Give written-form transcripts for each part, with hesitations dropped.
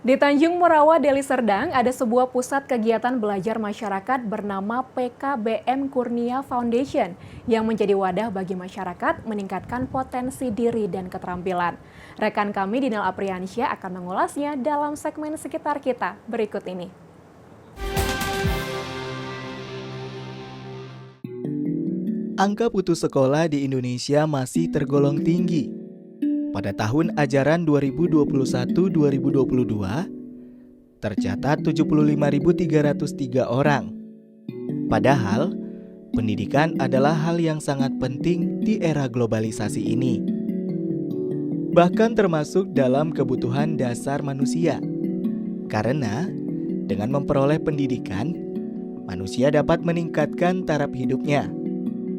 Di Tanjung Morawa, Deli Serdang, ada sebuah pusat kegiatan belajar masyarakat bernama PKBM Kurnia Foundation yang menjadi wadah bagi masyarakat meningkatkan potensi diri dan keterampilan. Rekan kami Dinal Apriansyah akan mengulasnya dalam segmen Sekitar Kita berikut ini. Angka putus sekolah di Indonesia masih tergolong tinggi. Pada tahun ajaran 2021-2022, tercatat 75.303 orang. Padahal, pendidikan adalah hal yang sangat penting di era globalisasi ini. Bahkan termasuk dalam kebutuhan dasar manusia. Karena, dengan memperoleh pendidikan, manusia dapat meningkatkan taraf hidupnya.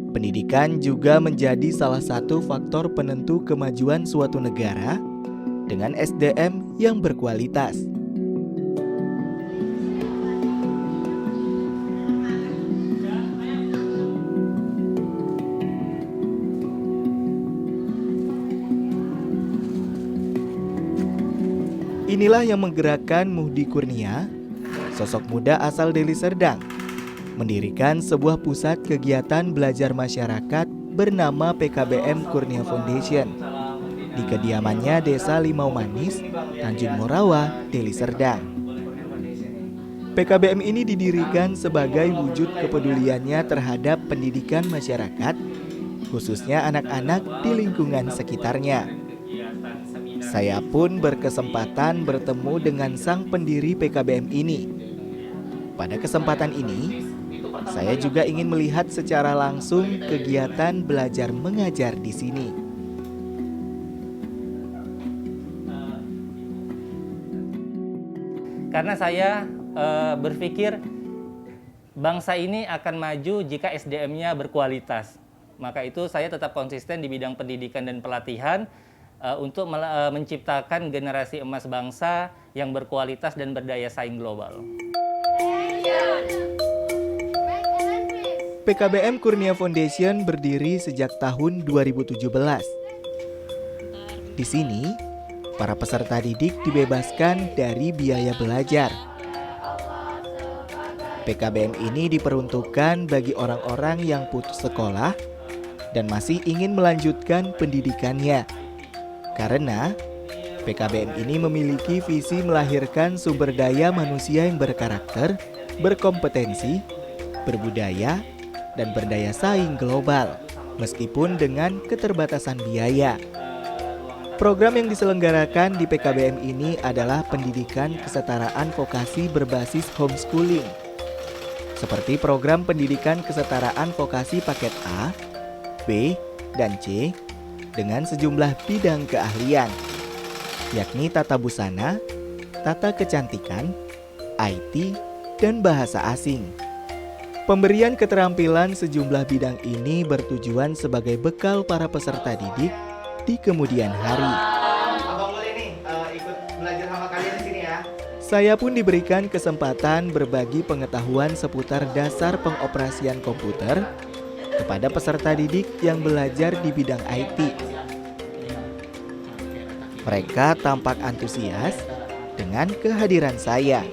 Pendidikan juga menjadi salah satu faktor penentu kemajuan suatu negara dengan SDM yang berkualitas. Inilah yang menggerakkan Muhdi Kurnia, sosok muda asal Deli Serdang, mendirikan sebuah pusat kegiatan belajar masyarakat bernama PKBM Kurnia Foundation di kediamannya Desa Limau Manis, Tanjung Morawa, Deli Serdang. PKBM ini didirikan sebagai wujud kepeduliannya terhadap pendidikan masyarakat, khususnya anak-anak di lingkungan sekitarnya. Saya pun berkesempatan bertemu dengan sang pendiri PKBM ini. Pada kesempatan ini, saya juga ingin melihat secara langsung kegiatan belajar mengajar di sini. Karena saya berpikir bangsa ini akan maju jika SDM-nya berkualitas. Maka itu saya tetap konsisten di bidang pendidikan dan pelatihan untuk menciptakan generasi emas bangsa yang berkualitas dan berdaya saing global. PKBM Kurnia Foundation berdiri sejak tahun 2017. Di sini, para peserta didik dibebaskan dari biaya belajar. PKBM ini diperuntukkan bagi orang-orang yang putus sekolah dan masih ingin melanjutkan pendidikannya. Karena PKBM ini memiliki visi melahirkan sumber daya manusia yang berkarakter, berkompetensi, berbudaya, dan berdaya saing global, meskipun dengan keterbatasan biaya. Program yang diselenggarakan di PKBM ini adalah pendidikan kesetaraan vokasi berbasis homeschooling, seperti program pendidikan kesetaraan vokasi paket A, B, dan C, dengan sejumlah bidang keahlian, yakni tata busana, tata kecantikan, IT, dan bahasa asing. Pemberian keterampilan sejumlah bidang ini bertujuan sebagai bekal para peserta didik di kemudian hari. Abang boleh nih ikut belajar sama kalian di sini ya. Saya pun diberikan kesempatan berbagi pengetahuan seputar dasar pengoperasian komputer kepada peserta didik yang belajar di bidang IT. Mereka tampak antusias dengan kehadiran saya.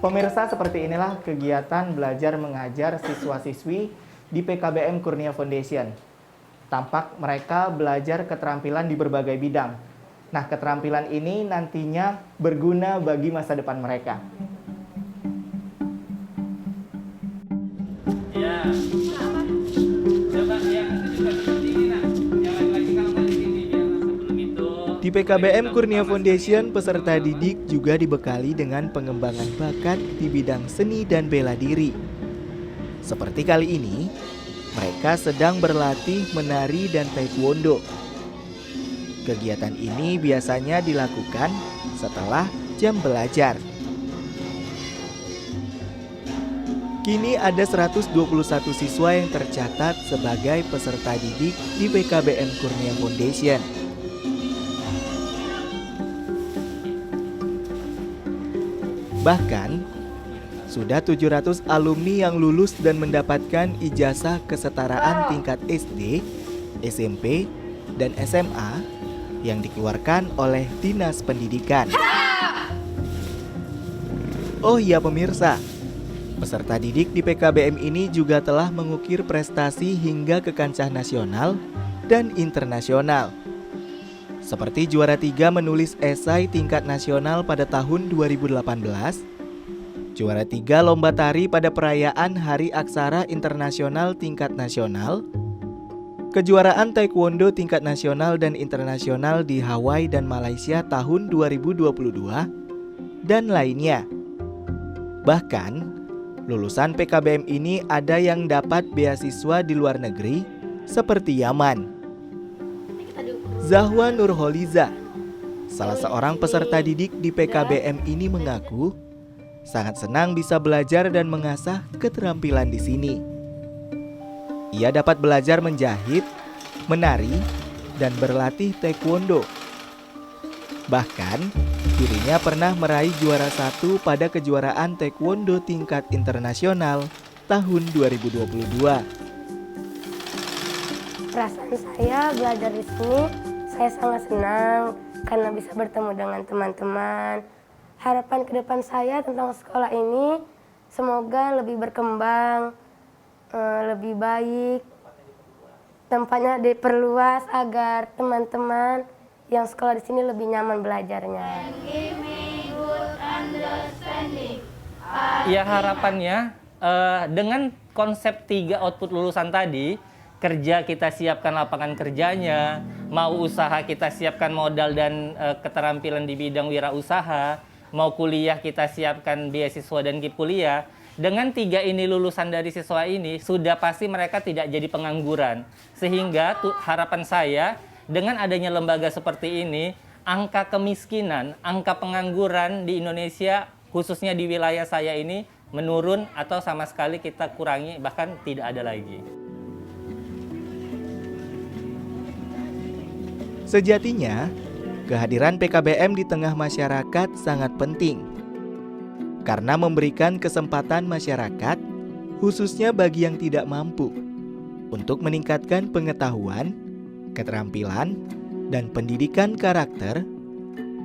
Pemirsa, seperti inilah kegiatan belajar mengajar siswa-siswi di PKBM Kurnia Foundation. Tampak mereka belajar keterampilan di berbagai bidang. Nah, keterampilan ini nantinya berguna bagi masa depan mereka. Ya. Coba yang juga ini nak. Jangan lagi kalau di sini biar sebelum itu. Di PKBM Kurnia Foundation, peserta didik juga dibekali dengan pengembangan bakat di bidang seni dan bela diri. Seperti kali ini, mereka sedang berlatih menari dan taekwondo. Kegiatan ini biasanya dilakukan setelah jam belajar. Kini ada 121 siswa yang tercatat sebagai peserta didik di PKBM Kurnia Foundation. Bahkan, sudah 700 alumni yang lulus dan mendapatkan ijazah kesetaraan tingkat SD, SMP, dan SMA yang dikeluarkan oleh Dinas Pendidikan. Oh iya pemirsa, peserta didik di PKBM ini juga telah mengukir prestasi hingga ke kancah nasional dan internasional. Seperti juara 3 menulis esai tingkat nasional pada tahun 2018, juara 3 lomba tari pada perayaan Hari Aksara Internasional tingkat nasional, kejuaraan taekwondo tingkat nasional dan internasional di Hawaii dan Malaysia tahun 2022, dan lainnya. Bahkan, lulusan PKBM ini ada yang dapat beasiswa di luar negeri seperti Yaman. Zahwa Nurholiza, salah seorang peserta didik di PKBM ini mengaku sangat senang bisa belajar dan mengasah keterampilan di sini. Ia dapat belajar menjahit, menari, dan berlatih taekwondo. Bahkan, dirinya pernah meraih juara 1 pada kejuaraan taekwondo tingkat internasional tahun 2022. Perasaan saya belajar di sini, saya sangat senang karena bisa bertemu dengan teman-teman. Harapan ke depan saya tentang sekolah ini semoga lebih berkembang, lebih baik, tempatnya diperluas agar teman-teman yang sekolah di sini lebih nyaman belajarnya. Ya harapannya dengan konsep 3 output lulusan tadi, kerja kita siapkan lapangan kerjanya, mau usaha kita siapkan modal dan keterampilan di bidang wirausaha, mau kuliah kita siapkan beasiswa dan KIP kuliah. Dengan 3 ini lulusan dari siswa ini, sudah pasti mereka tidak jadi pengangguran. Sehingga harapan saya, dengan adanya lembaga seperti ini, angka kemiskinan, angka pengangguran di Indonesia, khususnya di wilayah saya ini, menurun atau sama sekali kita kurangi, bahkan tidak ada lagi. Sejatinya, kehadiran PKBM di tengah masyarakat sangat penting karena memberikan kesempatan masyarakat, khususnya bagi yang tidak mampu, untuk meningkatkan pengetahuan, keterampilan, dan pendidikan karakter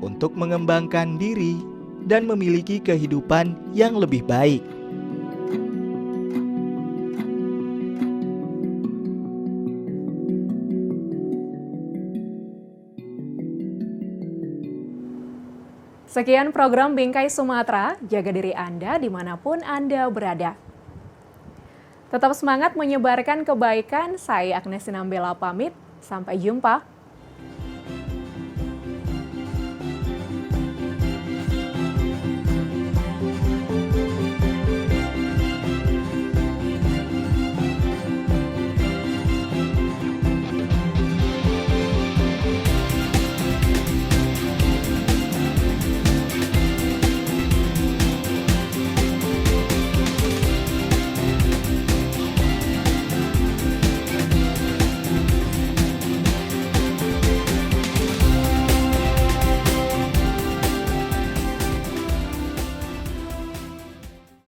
untuk mengembangkan diri dan memiliki kehidupan yang lebih baik. Sekian program Bingkai Sumatera, jaga diri Anda dimanapun Anda berada. Tetap semangat menyebarkan kebaikan, saya Agnes Sinambela pamit, sampai jumpa.